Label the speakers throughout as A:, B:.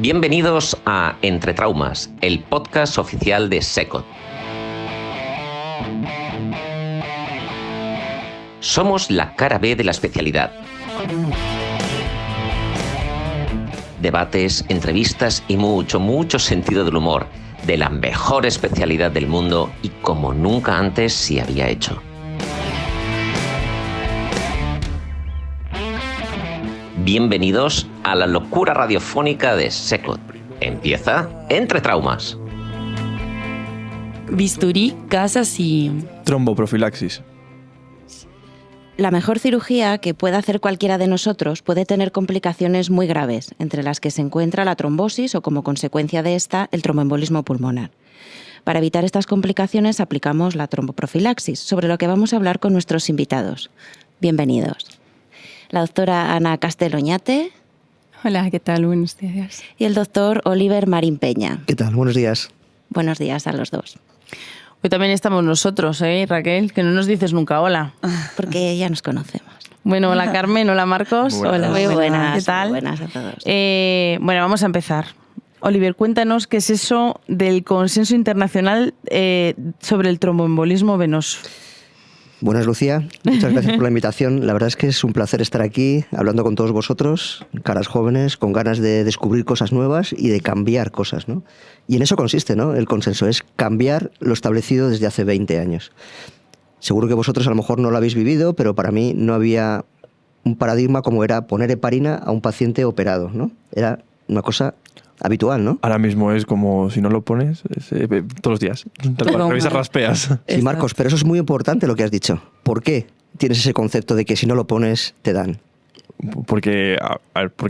A: Bienvenidos a Entre Traumas, el podcast oficial de SECOT. Somos la cara B de la especialidad. Debates, entrevistas y mucho sentido del humor, de la mejor especialidad del mundo y como nunca antes se había hecho. Bienvenidos a la locura radiofónica de SECOT. Empieza Entre Traumas.
B: Bisturí, gasas y...
C: Tromboprofilaxis.
D: La mejor cirugía que pueda hacer cualquiera de nosotros puede tener complicaciones muy graves, entre las que se encuentra la trombosis o, como consecuencia de esta, el tromboembolismo pulmonar. Para evitar estas complicaciones aplicamos la tromboprofilaxis, sobre lo que vamos a hablar con nuestros invitados. Bienvenidos. La doctora Ana Castell Oñate.
B: Hola, ¿qué tal? Buenos días.
D: Y el doctor Oliver Marín Peña.
E: ¿Qué tal? Buenos días.
D: Buenos días a los dos.
B: Hoy también estamos nosotros, Raquel? Que no nos dices nunca hola.
D: Porque ya nos conocemos.
B: Bueno, hola Carmen, hola Marcos.
D: Hola, muy buenas.
B: ¿Qué tal?
D: Muy buenas a todos.
B: Bueno, vamos a empezar. Oliver, cuéntanos qué es eso del consenso internacional sobre el tromboembolismo venoso.
E: Buenas, Lucía. Muchas gracias por la invitación. La verdad es que es un placer estar aquí hablando con todos vosotros, caras jóvenes, con ganas de descubrir cosas nuevas y de cambiar cosas, ¿no? Y en eso consiste, ¿no? El consenso es cambiar lo establecido desde hace 20 años. Seguro que vosotros a lo mejor no lo habéis vivido, pero para mí no había un paradigma como era poner heparina a un paciente operado, ¿no? Era una cosa habitual, ¿no?
C: Ahora mismo es como si no lo pones todos los días. Revisas, raspeas.
E: Sí, Marcos, pero eso es muy importante lo que has dicho. ¿Por qué tienes ese concepto de que si no lo pones, te dan?
C: Porque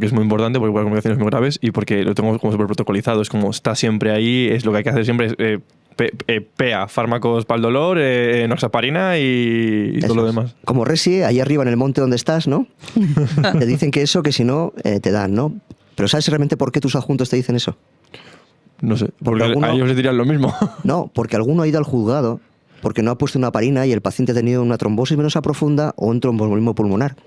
C: es muy importante, porque puede haber complicaciones muy graves y porque lo tengo como súper protocolizado. Es como está siempre ahí, es lo que hay que hacer siempre. PEA, fármacos para el dolor, enoxaparina y todo lo demás.
E: Como Resi, ahí arriba en el monte donde estás, ¿no? Te dicen que eso, que si no, te dan, ¿no? Pero ¿sabes realmente por qué tus adjuntos te dicen eso?
C: No sé, porque a ellos les dirían lo mismo.
E: No, porque alguno ha ido al juzgado porque no ha puesto una heparina y el paciente ha tenido una trombosis venosa profunda o un tromboembolismo pulmonar.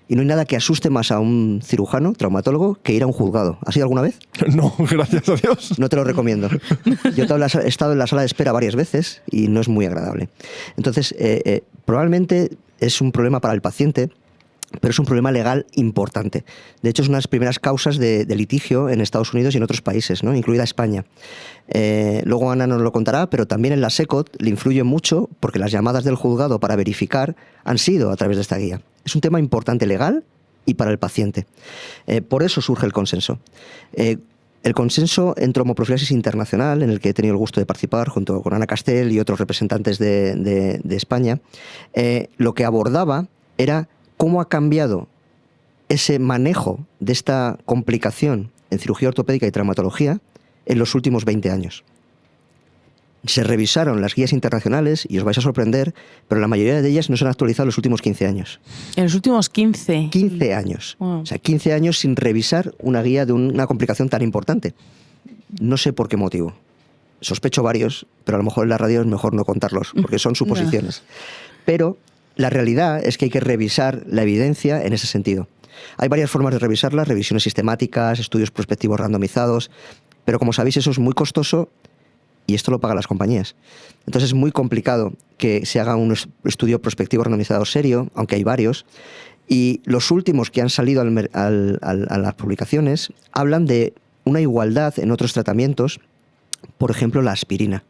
E: Y no hay nada que asuste más a un cirujano, traumatólogo, que ir a un juzgado. ¿Has ido alguna vez?
C: No, gracias a Dios.
E: No te lo recomiendo. Yo he estado en la sala de espera varias veces y no es muy agradable. Entonces, probablemente es un problema para el paciente, pero es un problema legal importante. De hecho, es una de las primeras causas de litigio en Estados Unidos y en otros países, ¿no? Incluida España. Luego Ana nos lo contará, pero también en la SECOT le influye mucho porque las llamadas del juzgado para verificar han sido a través de esta guía. Es un tema importante legal y para el paciente. Por eso surge el consenso. El consenso en tromboprofilaxis internacional, en el que he tenido el gusto de participar junto con Ana Castell y otros representantes de España, lo que abordaba era cómo ha cambiado ese manejo de esta complicación en cirugía ortopédica y traumatología en los últimos 20 años. Se revisaron las guías internacionales y os vais a sorprender, pero la mayoría de ellas no se han actualizado en los últimos 15 años.
B: ¿En los últimos 15?
E: 15 años.
B: Wow.
E: O sea, 15 años sin revisar una guía de una complicación tan importante. No sé por qué motivo. Sospecho varios, pero a lo mejor en la radio es mejor no contarlos, porque son suposiciones. Pero la realidad es que hay que revisar la evidencia en ese sentido. Hay varias formas de revisarla, revisiones sistemáticas, estudios prospectivos randomizados, pero como sabéis eso es muy costoso y esto lo pagan las compañías. Entonces es muy complicado que se haga un estudio prospectivo randomizado serio, aunque hay varios, y los últimos que han salido a las publicaciones hablan de una igualdad en otros tratamientos, por ejemplo la aspirina.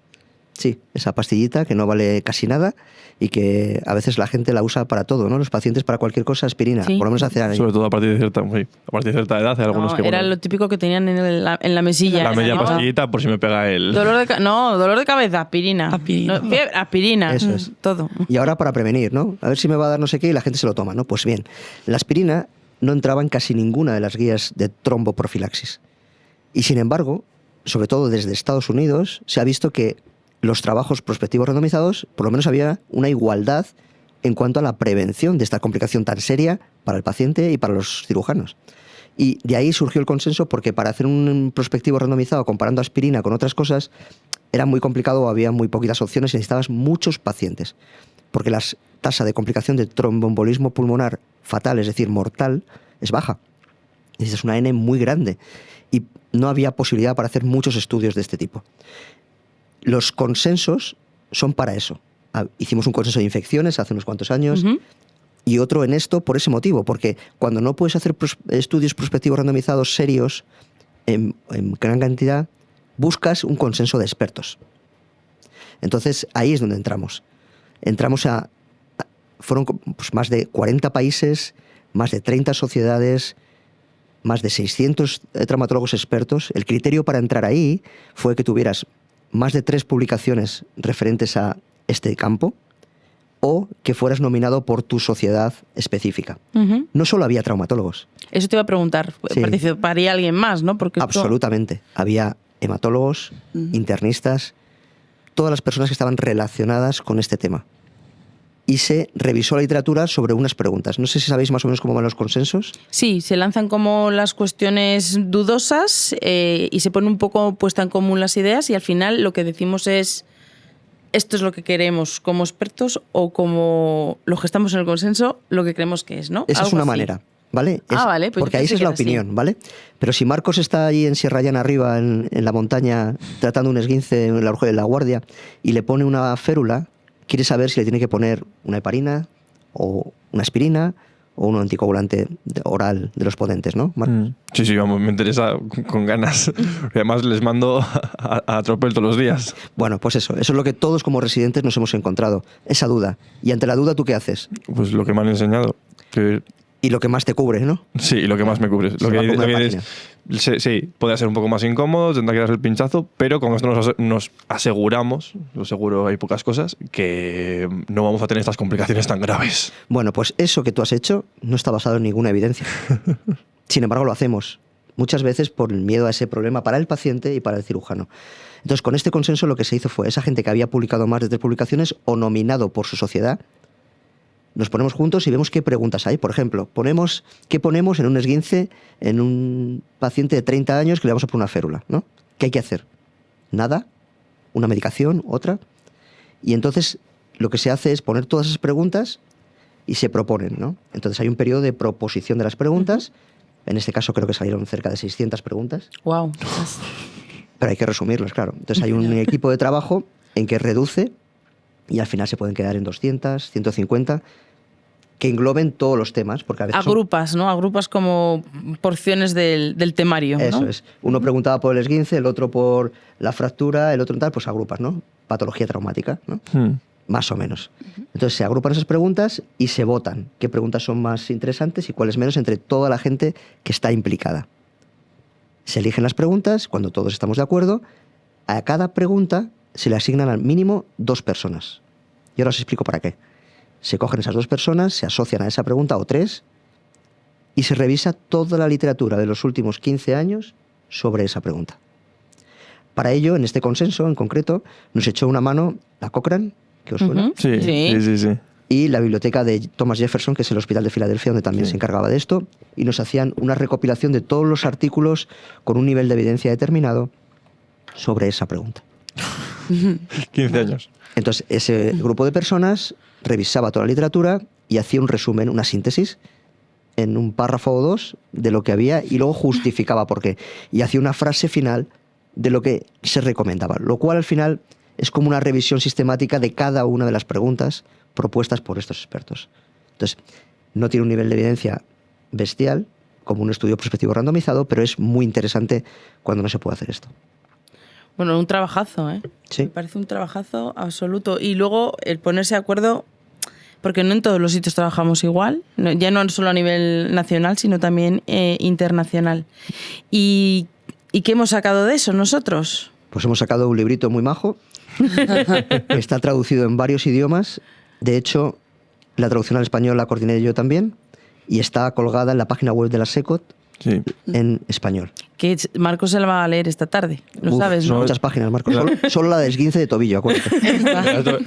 E: Sí, esa pastillita que no vale casi nada y que a veces la gente la usa para todo, ¿no? Los pacientes para cualquier cosa, aspirina,
B: Sí.
E: por lo menos hace años.
C: Sobre todo a partir de cierta edad, hay algunos
B: No,
C: que...
B: era
C: bueno,
B: lo típico que tenían en la mesilla.
C: la media
B: ¿no?
C: pastillita por si me pega el...
B: Dolor de cabeza, aspirina.
D: Aspirina.
B: No, fiebre, aspirina.
E: Eso es.
B: Todo.
E: Y ahora para prevenir, ¿no? A ver si me va a dar no sé qué y la gente se lo toma, ¿no? Pues bien, la aspirina no entraba en casi ninguna de las guías de tromboprofilaxis. Y sin embargo, sobre todo desde Estados Unidos, se ha visto que los trabajos prospectivos randomizados, por lo menos había una igualdad en cuanto a la prevención de esta complicación tan seria para el paciente y para los cirujanos. Y de ahí surgió el consenso porque para hacer un prospectivo randomizado comparando aspirina con otras cosas era muy complicado o había muy poquitas opciones y necesitabas muchos pacientes. Porque la tasa de complicación de tromboembolismo pulmonar fatal, es decir, mortal, es baja. Necesitas una N muy grande. Y no había posibilidad para hacer muchos estudios de este tipo. Los consensos son para eso. Hicimos un consenso de infecciones hace unos cuantos años y otro en esto por ese motivo, porque cuando no puedes hacer estudios prospectivos randomizados serios en gran cantidad, buscas un consenso de expertos. Entonces ahí es donde entramos. Fueron pues, más de 40 países, más de 30 sociedades, más de 600 traumatólogos expertos. El criterio para entrar ahí fue que tuvieras más de 3 publicaciones referentes a este campo o que fueras nominado por tu sociedad específica. No solo había traumatólogos.
B: Eso te iba a preguntar.
E: Sí.
B: ¿Participaría alguien más, no? Porque
E: Absolutamente. Había hematólogos, internistas, todas las personas que estaban relacionadas con este tema. Y se revisó la literatura sobre unas preguntas. No sé si sabéis más o menos cómo van los consensos.
B: Sí, se lanzan como las cuestiones dudosas y se pone un poco puesta en común las ideas y al final lo que decimos es esto es lo que queremos como expertos o como los que estamos en el consenso, lo que creemos que es, ¿no?
E: Esa es
B: Algo
E: una
B: así.
E: manera, ¿vale?
B: Vale. Pues
E: porque ahí esa es la opinión, ¿vale? Pero si Marcos está ahí en Sierra Llana arriba, en la montaña, tratando un esguince en la guardia y le pone una férula, quiere saber si le tiene que poner una heparina o una aspirina o un anticoagulante oral de los potentes, ¿no, Marcos?
C: Sí, vamos, me interesa con ganas. Además les mando a tropel todos los días.
E: Bueno, pues eso es lo que todos como residentes nos hemos encontrado, esa duda. Y ante la duda, ¿tú qué haces?
C: Pues lo que me han enseñado.
E: Y lo que más te cubre, ¿no?
C: Sí, y lo que más me cubre. Lo que es, sí, podría ser un poco más incómodo, tendrá que darse el pinchazo, pero con esto nos aseguramos, lo seguro hay pocas cosas, que no vamos a tener estas complicaciones tan graves.
E: Bueno, pues eso que tú has hecho no está basado en ninguna evidencia. Sin embargo, lo hacemos muchas veces por el miedo a ese problema para el paciente y para el cirujano. Entonces, con este consenso lo que se hizo fue esa gente que había publicado más de 3 publicaciones o nominado por su sociedad, nos ponemos juntos y vemos qué preguntas hay. Por ejemplo, ¿qué ponemos en un esguince en un paciente de 30 años que le vamos a poner una férula, ¿no? ¿Qué hay que hacer? Nada, una medicación, otra. Y entonces lo que se hace es poner todas esas preguntas y se proponen, ¿no? Entonces hay un periodo de proposición de las preguntas. En este caso creo que salieron cerca de 600 preguntas.
B: Wow.
E: Pero hay que resumirlas, claro. Entonces hay un equipo de trabajo en que reduce y al final se pueden quedar en 200, 150, que engloben todos los temas. Porque a veces
B: Agrupas, ¿no? Agrupas como porciones del temario, ¿no?
E: Eso es. Uno preguntaba por el esguince, el otro por la fractura, el otro tal, pues agrupas, ¿no? Patología traumática, ¿no? Más o menos. Entonces se agrupan esas preguntas y se votan qué preguntas son más interesantes y cuáles menos entre toda la gente que está implicada. Se eligen las preguntas, cuando todos estamos de acuerdo, a cada pregunta se le asignan al mínimo 2 personas. Y ahora os explico para qué. Se cogen esas 2 personas, se asocian a esa pregunta o 3 y se revisa toda la literatura de los últimos 15 años sobre esa pregunta. Para ello, en este consenso en concreto, nos echó una mano la Cochrane, que os suena,
C: Sí.
E: y la biblioteca de Thomas Jefferson, que es el Hospital de Filadelfia, donde también se encargaba de esto, y nos hacían una recopilación de todos los artículos con un nivel de evidencia determinado sobre esa pregunta.
C: 15 años.
E: Entonces, ese grupo de personas revisaba toda la literatura y hacía un resumen, una síntesis, en un párrafo o 2 de lo que había y luego justificaba por qué. Y hacía una frase final de lo que se recomendaba, lo cual al final es como una revisión sistemática de cada una de las preguntas propuestas por estos expertos. Entonces, no tiene un nivel de evidencia bestial, como un estudio prospectivo randomizado, pero es muy interesante cuando no se puede hacer esto.
B: Bueno, un trabajazo, ¿eh?
E: Sí.
B: Me parece un trabajazo absoluto. Y luego el ponerse de acuerdo, porque no en todos los sitios trabajamos igual, ya no solo a nivel nacional, sino también internacional. ¿Y qué hemos sacado de eso nosotros?
E: Pues hemos sacado un librito muy majo, que está traducido en varios idiomas. De hecho, la traducción al español la coordiné yo también, y está colgada en la página web de la SECOT en español.
B: Que Marcos se la va a leer esta tarde, lo sabes,
E: Son
B: ¿no?
E: muchas páginas, Marcos. Solo la de esguince de tobillo, acuérdate.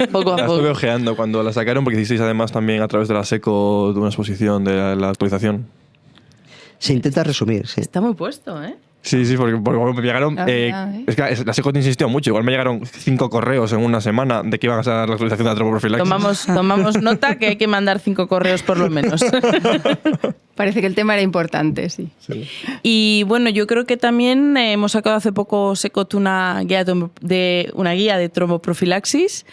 B: Poco a
C: La
B: poco.
C: estuve ojeando cuando la sacaron, porque hicisteis además también a través de la SECO de una exposición de la actualización.
E: Se intenta resumir, sí.
B: Está muy puesto, ¿eh?
C: Sí, porque me llegaron... es que la SECO te insistió mucho. Igual me llegaron 5 correos en una semana de que iban a hacer la actualización de la tropoprofilaxis.
B: Tomamos nota que hay que mandar 5 correos por lo menos.
F: Parece que el tema era importante, sí.
B: Y bueno, yo creo que también hemos sacado hace poco Secot una guía de tromboprofilaxis.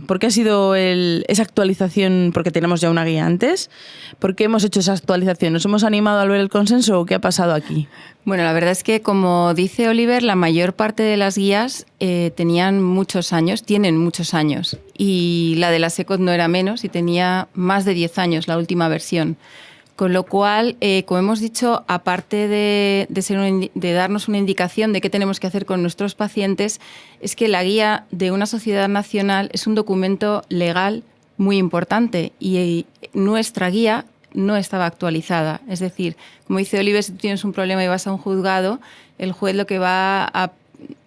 B: ¿Por qué ha sido esa actualización? Porque tenemos ya una guía antes. ¿Por qué hemos hecho esa actualización? ¿Nos hemos animado a ver el consenso o qué ha pasado aquí?
F: Bueno, la verdad es que, como dice Oliver, la mayor parte de las guías tienen muchos años, y la de la Secot no era menos y tenía más de 10 años, la última versión. Con lo cual, como hemos dicho, aparte de darnos una indicación de qué tenemos que hacer con nuestros pacientes, es que la guía de una sociedad nacional es un documento legal muy importante y nuestra guía no estaba actualizada. Es decir, como dice Oliver, si tú tienes un problema y vas a un juzgado, el juez lo que va a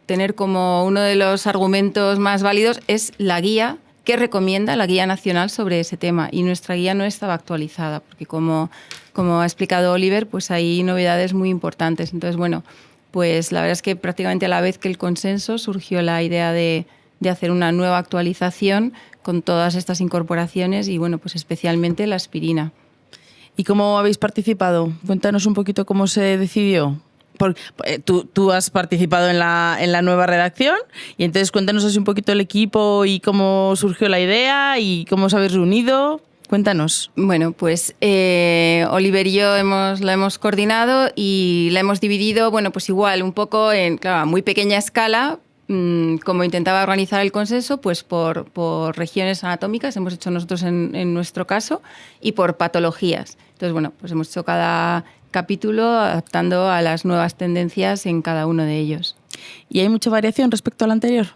F: tener como uno de los argumentos más válidos es la guía que recomienda la guía nacional sobre ese tema, y nuestra guía no estaba actualizada porque, como ha explicado Oliver, pues hay novedades muy importantes. Entonces, bueno, pues la verdad es que prácticamente a la vez que el consenso surgió la idea de hacer una nueva actualización con todas estas incorporaciones y, bueno, pues especialmente la aspirina.
B: ¿Y cómo habéis participado? Cuéntanos un poquito cómo se decidió. Tú has participado en la nueva redacción, y entonces cuéntanos así un poquito el equipo y cómo surgió la idea y cómo os habéis reunido. Cuéntanos.
F: Bueno, pues Oliver y yo la hemos coordinado y la hemos dividido, bueno, pues igual un poco a muy pequeña escala, como intentaba organizar el consenso, pues por regiones anatómicas, hemos hecho nosotros en nuestro caso, y por patologías. Entonces, bueno, pues hemos hecho cada capítulo adaptando a las nuevas tendencias en cada uno de ellos.
B: ¿Y hay mucha variación respecto al anterior?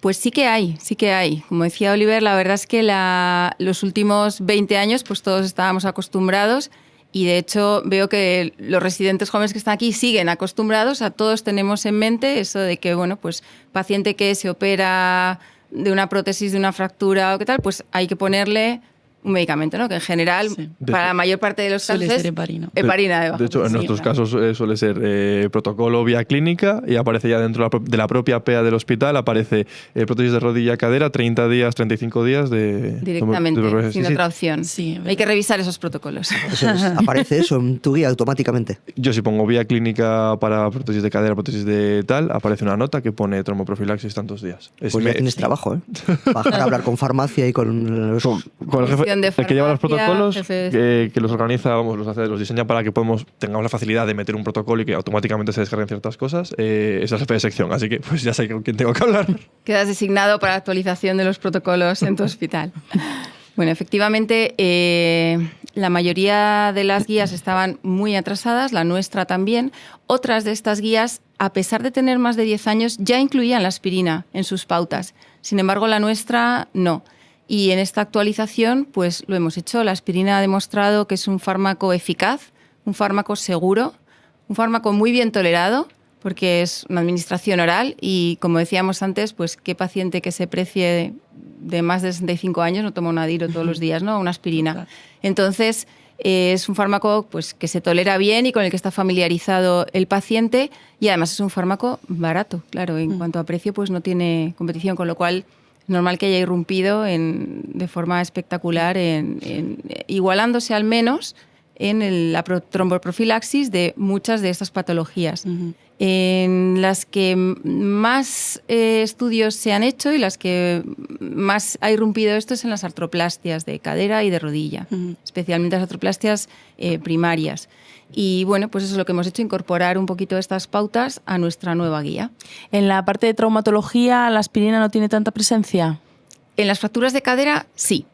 F: Pues sí que hay. Como decía Oliver, la verdad es que los últimos 20 años pues todos estábamos acostumbrados, y de hecho veo que los residentes jóvenes que están aquí siguen acostumbrados. Todos tenemos en mente eso de que, bueno, pues paciente que se opera de una prótesis, de una fractura o qué tal, pues hay que ponerle un medicamento, ¿no? Que en general,
B: sí,
F: para la mayor parte de los casos
B: suele ser heparina.
F: Heparina,
C: de hecho, en nuestros casos suele ser protocolo vía clínica, y aparece ya dentro de la propia PEA del hospital, aparece prótesis de rodilla-cadera, 30 días, 35 días de...
F: Directamente, sin otra opción.
B: Sí,
F: hay que revisar esos protocolos.
E: ¿Aparece eso en tu guía automáticamente?
C: Yo, si pongo vía clínica para prótesis de cadera, prótesis de tal, aparece una nota que pone tromboprofilaxis tantos días.
E: Pues ya tienes trabajo, ¿eh? Bajar a hablar con farmacia y con los...
C: Con el jefe,
F: de
C: el que lleva los protocolos,
F: jefes.
C: que los organiza, vamos, los diseña para que tengamos la facilidad de meter un protocolo y que automáticamente se descarguen ciertas cosas, es el jefe de sección. Así que pues ya sé con quién tengo que hablar.
F: Quedas designado para la actualización de los protocolos en tu hospital. Bueno, efectivamente, la mayoría de las guías estaban muy atrasadas, la nuestra también. Otras de estas guías, a pesar de tener más de 10 años, ya incluían la aspirina en sus pautas. Sin embargo, la nuestra no. Y en esta actualización, pues lo hemos hecho. La aspirina ha demostrado que es un fármaco eficaz, un fármaco seguro, un fármaco muy bien tolerado, porque es una administración oral y, como decíamos antes, pues qué paciente que se precie de más de 65 años no toma un Adiro todos los días, ¿no? Una aspirina. Entonces, es un fármaco pues que se tolera bien y con el que está familiarizado el paciente, y además es un fármaco barato. Claro, en cuanto a precio, pues no tiene competición, con lo cual es normal que haya irrumpido de forma espectacular, igualándose al menos en la tromboprofilaxis de muchas de estas patologías. En las que más estudios se han hecho y las que más ha irrumpido esto es en las artroplastias de cadera y de rodilla, especialmente las artroplastias primarias. Y bueno, pues eso es lo que hemos hecho, incorporar un poquito estas pautas a nuestra nueva guía.
B: En la parte de traumatología, ¿la aspirina no tiene tanta presencia?
F: En las fracturas de cadera, sí.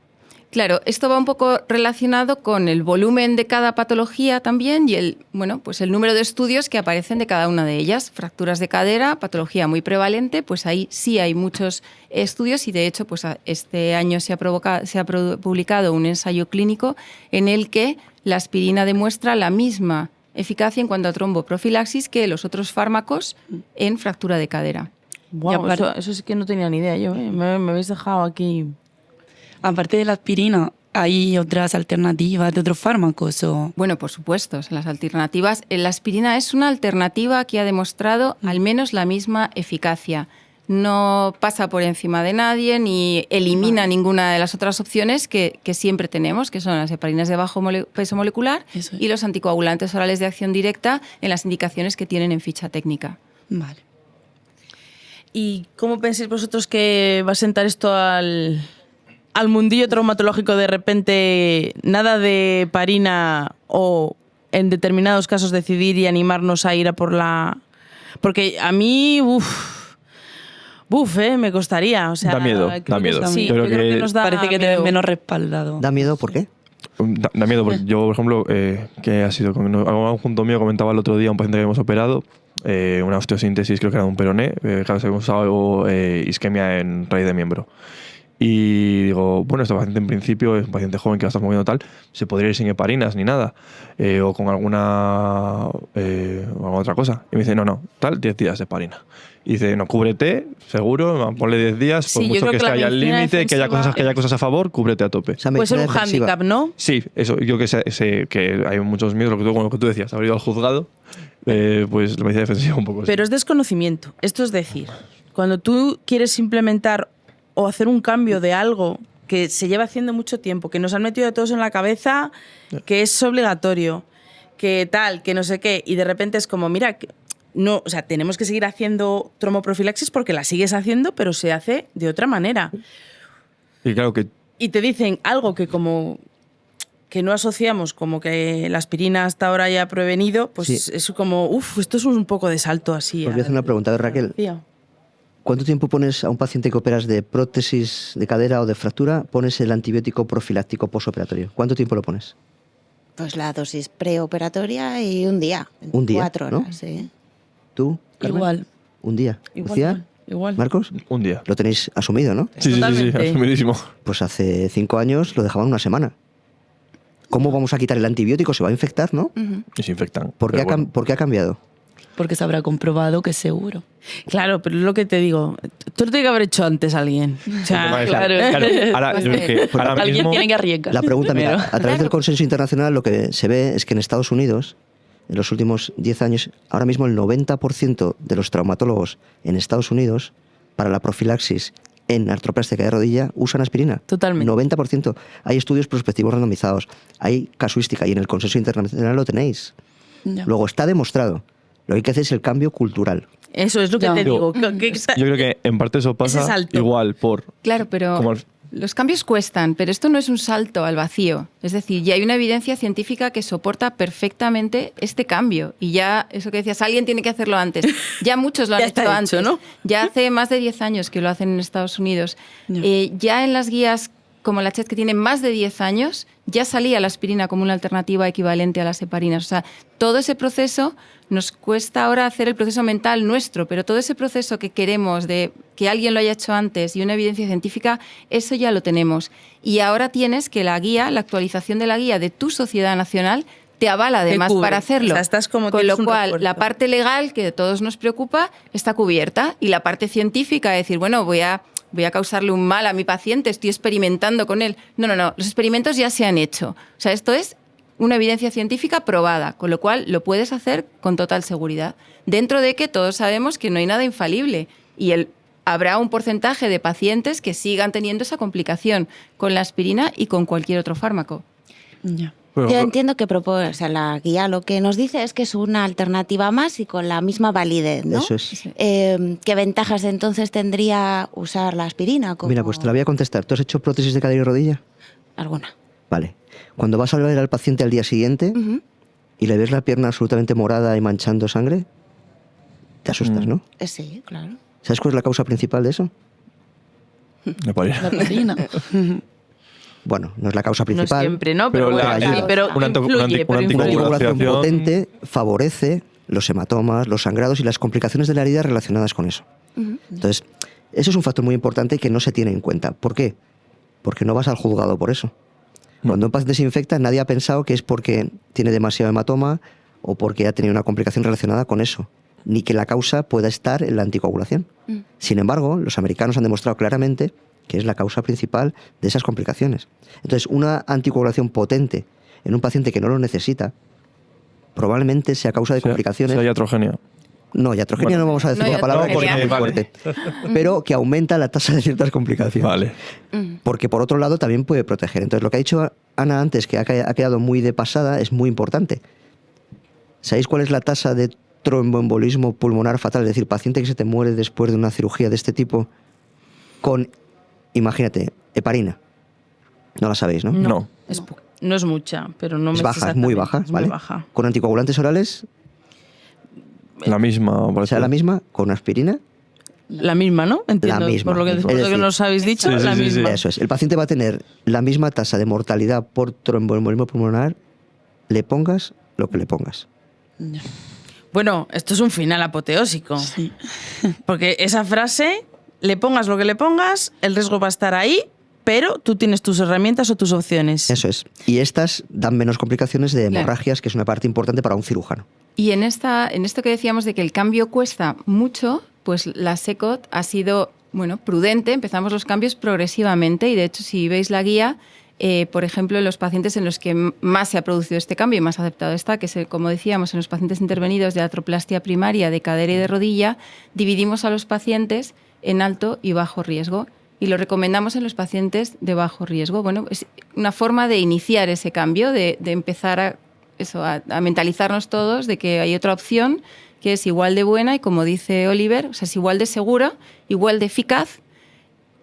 F: Claro, esto va un poco relacionado con el volumen de cada patología también y el número de estudios que aparecen de cada una de ellas. Fracturas de cadera, patología muy prevalente, pues ahí sí hay muchos estudios, y de hecho pues este año se ha publicado un ensayo clínico en el que la aspirina demuestra la misma eficacia en cuanto a tromboprofilaxis que los otros fármacos en fractura de cadera.
B: Wow, eso sí que no tenía ni idea yo. Me habéis dejado aquí.
G: Aparte de la aspirina, ¿hay otras alternativas de otros fármacos?
F: Bueno, por supuesto, las alternativas. La aspirina es una alternativa que ha demostrado al menos la misma eficacia. no pasa por encima de nadie ni elimina ninguna de las otras opciones que siempre tenemos, que son las heparinas de bajo peso molecular
G: Eso es.
F: y los anticoagulantes orales de acción directa en las indicaciones que tienen en ficha técnica.
G: Vale.
B: ¿Y cómo pensáis vosotros que va a sentar esto al mundillo traumatológico de repente? Nada de heparina o en determinados casos decidir y animarnos a ir a por la... Porque a mí, me costaría. O sea,
C: Da miedo,
B: creo
C: da
B: que
C: miedo.
B: Sí,
C: Yo
B: yo
C: creo
B: creo que
C: que
B: nos da
G: Parece que te
B: miedo.
G: ven menos respaldado.
E: ¿Da miedo? ¿Por qué?
C: Da miedo, porque yo, por ejemplo, que ha sido algo junto mío, comentaba el otro día un paciente que hemos operado, una osteosíntesis, creo que era de un peroné, claro, hemos usado isquemia en raíz de miembro. Y digo, bueno, este paciente en principio es un paciente joven que va a estar moviendo tal, se podría ir sin heparinas ni nada, o con alguna otra cosa. Y me dice, no, tal, 10 días de heparina. Y dice, no, cúbrete, seguro, ponle 10 días, por
B: Sí, yo
C: mucho
B: creo
C: que
B: que la
C: esté ahí al
B: medicina
C: límite, que haya
B: defensiva-
C: cosas a favor, cúbrete a tope.
E: O sea,
B: Puede ser un
E: medicina defensiva.
B: hándicap, ¿no?
C: Sí, eso, yo que sé que hay muchos miedos, lo que tú decías, haber ido al juzgado, pues la medicina defensiva un poco.
B: Pero es desconocimiento. Esto es decir, cuando tú quieres implementar o hacer un cambio de algo que se lleva haciendo mucho tiempo, que nos han metido a todos en la cabeza, que es obligatorio, que tal, que no sé qué, y de repente es como, mira, no, o sea, tenemos que seguir haciendo tromoprofilaxis porque la sigues haciendo, pero se hace de otra manera.
C: Y claro que
B: Y te dicen algo que como que no asociamos, como que la aspirina hasta ahora ya ha prevenido, pues
E: Sí.
B: es como, esto es un poco de salto así.
E: Os voy a hacer una pregunta, a ver, Raquel. ¿Cuánto tiempo pones a un paciente que operas de prótesis de cadera o de fractura, pones el antibiótico profiláctico posoperatorio? ¿Cuánto tiempo lo pones?
D: Pues la dosis preoperatoria y un día.
E: Un día,
D: 4
E: ¿no?
D: horas, sí.
E: ¿Tú, Carmen?
G: Igual.
E: Un día. Lucía,
B: Igual.
E: Marcos,
C: un día.
E: lo tenéis asumido, ¿no?
C: Sí,
B: Totalmente.
C: asumidísimo.
E: Pues hace 5 años lo dejaban una semana. ¿Cómo vamos a quitar el antibiótico? Se va a infectar, ¿no?
C: Y se infectan.
E: ¿Por qué,
C: Pero bueno.
E: ¿Por qué ha cambiado?
G: Porque se habrá comprobado que es seguro.
B: Claro, pero es lo que te digo. Tú lo tienes que haber hecho antes alguien. O sea,
C: Claro,
G: claro.
C: Ahora, yo creo que ahora
G: Alguien
C: mismo,
G: tiene que arriesgar.
E: La pregunta, mira,
G: Pero-
E: a través del consenso internacional lo que se ve es que en Estados Unidos, en los últimos 10 años, ahora mismo el 90% de los traumatólogos en Estados Unidos, para la profilaxis en artroplástica de rodilla, usan aspirina.
B: Totalmente.
E: 90%. Hay estudios prospectivos randomizados, hay casuística y en el consenso internacional lo tenéis.
G: Ya.
E: Luego está demostrado. Lo que hay que hacer es el cambio cultural.
B: eso es lo que
G: Ya.
B: te digo.
C: yo creo que en parte eso pasa
B: salto.
C: igual por...
F: Claro, pero
C: Como al-
F: los cambios cuestan, pero esto no es un salto al vacío. Es decir, ya hay una evidencia científica que soporta perfectamente este cambio. Y ya, eso que decías, alguien tiene que hacerlo antes. Ya muchos lo han
B: Ya está
F: hecho
B: hecho,
F: antes.
B: ¿no?
F: Ya hace más de 10 años que lo hacen en Estados Unidos.
G: Ya.
F: Ya en las guías como la CHET, que tiene más de 10 años, ya salía la aspirina como una alternativa equivalente a las heparinas. O sea, todo ese proceso nos cuesta ahora hacer el proceso mental nuestro, pero todo ese proceso que queremos de que alguien lo haya hecho antes y una evidencia científica, eso ya lo tenemos. Y ahora tienes que la guía, la actualización de la guía de tu sociedad nacional, te avala además
B: cubre.
F: para hacerlo.
B: O sea, estás como
F: Con
B: tienes
F: lo
B: un
F: cual,
B: refuerzo.
F: la parte legal, que a todos nos preocupa, está cubierta. Y la parte científica, de decir, bueno, voy a causarle un mal a mi paciente, estoy experimentando con él. No, los experimentos ya se han hecho. O sea, esto es una evidencia científica probada, con lo cual lo puedes hacer con total seguridad. Dentro de que todos sabemos que no hay nada infalible y habrá un porcentaje de pacientes que sigan teniendo esa complicación con la aspirina y con cualquier otro fármaco.
G: Ya.
C: Pero-
D: Yo entiendo que o sea, la guía lo que nos dice es que es una alternativa más y con la misma validez, ¿no?
E: Eso es.
D: ¿Qué ventajas entonces tendría usar la aspirina?
E: Mira, pues te la voy a contestar. ¿Tú has hecho prótesis de cadera y rodilla?
D: Alguna.
E: Vale. Cuando vas a ver al paciente al día siguiente y le ves la pierna absolutamente morada y manchando sangre, te asustas, ¿no?
D: Sí, claro.
E: ¿Sabes cuál es la causa principal de eso?
C: Heparina.
G: La heparina.
E: Bueno, no es la causa
B: No
E: principal.
B: siempre, ¿no?
C: Pero
B: Pero, bueno,
C: la-
B: sí,
E: la-
B: pero
C: una anti-
B: influye,
C: una anti-
B: pero
C: una
B: influye.
E: Una
C: anticoagulación.
E: anticoagulación potente favorece los hematomas, los sangrados y las complicaciones de la herida relacionadas con eso. Entonces, eso es un factor muy importante que no se tiene en cuenta. ¿Por qué? Porque no vas al juzgado por eso. Cuando un paciente se infecta, nadie ha pensado que es porque tiene demasiado hematoma o porque ha tenido una complicación relacionada con eso, ni que la causa pueda estar en la anticoagulación. Sin embargo, los americanos han demostrado claramente que es la causa principal de esas complicaciones. Entonces, una anticoagulación potente en un paciente que no lo necesita, probablemente sea causa de complicaciones
C: Si hay iatrogenia.
E: No, iatrogenia no vamos a decir
F: no,
E: la palabra
F: no,
E: porque es muy
C: vale.
E: fuerte. Pero que aumenta la tasa de ciertas complicaciones.
C: Vale.
E: Porque por otro lado también puede proteger. Entonces lo que ha dicho Ana antes, que ha quedado muy de pasada, es muy importante. ¿Sabéis cuál es la tasa de tromboembolismo pulmonar fatal? Es decir, paciente que se te muere después de una cirugía de este tipo con, imagínate, heparina. No la sabéis, ¿no?
C: No.
B: No es mucha, pero no me
E: Es
B: sé
E: baja, es muy baja,
B: exactamente,
E: ¿vale?
B: muy baja.
E: Con anticoagulantes orales,
C: La misma.
E: o sea, la misma, con aspirina.
B: La misma, ¿no? Entiendo.
E: La misma.
B: Por lo que,
E: Es
B: por lo que
E: decir,
B: nos habéis dicho,
C: sí, sí,
B: la
C: sí, sí.
B: misma.
E: Eso es. El paciente va a tener la misma tasa de mortalidad por tromboembolismo pulmonar, le pongas lo que le pongas.
B: Bueno, esto es un final apoteósico.
G: Sí.
B: Porque esa frase, le pongas lo que le pongas, el riesgo va a estar ahí, pero tú tienes tus herramientas o tus opciones.
E: Eso es. Y estas dan menos complicaciones de
F: Claro.
E: hemorragias, que es una parte importante para un cirujano.
F: Y en esto que decíamos de que el cambio cuesta mucho, pues la SECOT ha sido, bueno, prudente. Empezamos los cambios progresivamente y, de hecho, si veis la guía, por ejemplo, en los pacientes en los que más se ha producido este cambio y más aceptado está, que es, como decíamos, en los pacientes intervenidos de atroplastia primaria, de cadera y de rodilla, dividimos a los pacientes en alto y bajo riesgo. Y lo recomendamos en los pacientes de bajo riesgo. Bueno, es una forma de iniciar ese cambio, de empezar a mentalizarnos todos de que hay otra opción que es igual de buena y, como dice Oliver, o sea, es igual de segura, igual de eficaz,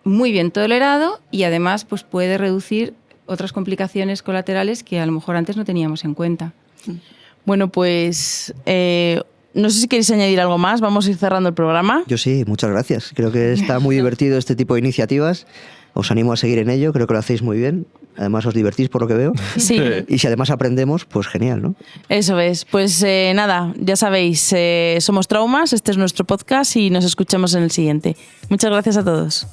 F: muy bien tolerado y además pues puede reducir otras complicaciones colaterales que a lo mejor antes no teníamos en cuenta.
B: Bueno, pues no sé si queréis añadir algo más. Vamos a ir cerrando el programa.
E: Yo sí, muchas gracias. Creo que está muy divertido este tipo de iniciativas. Os animo a seguir en ello, creo que lo hacéis muy bien. Además os divertís por lo que veo.
B: Sí.
E: Y si además aprendemos, pues genial, ¿no?
B: Eso es. Pues nada, ya sabéis, somos Traumas, este es nuestro podcast y nos escuchamos en el siguiente. Muchas gracias a todos.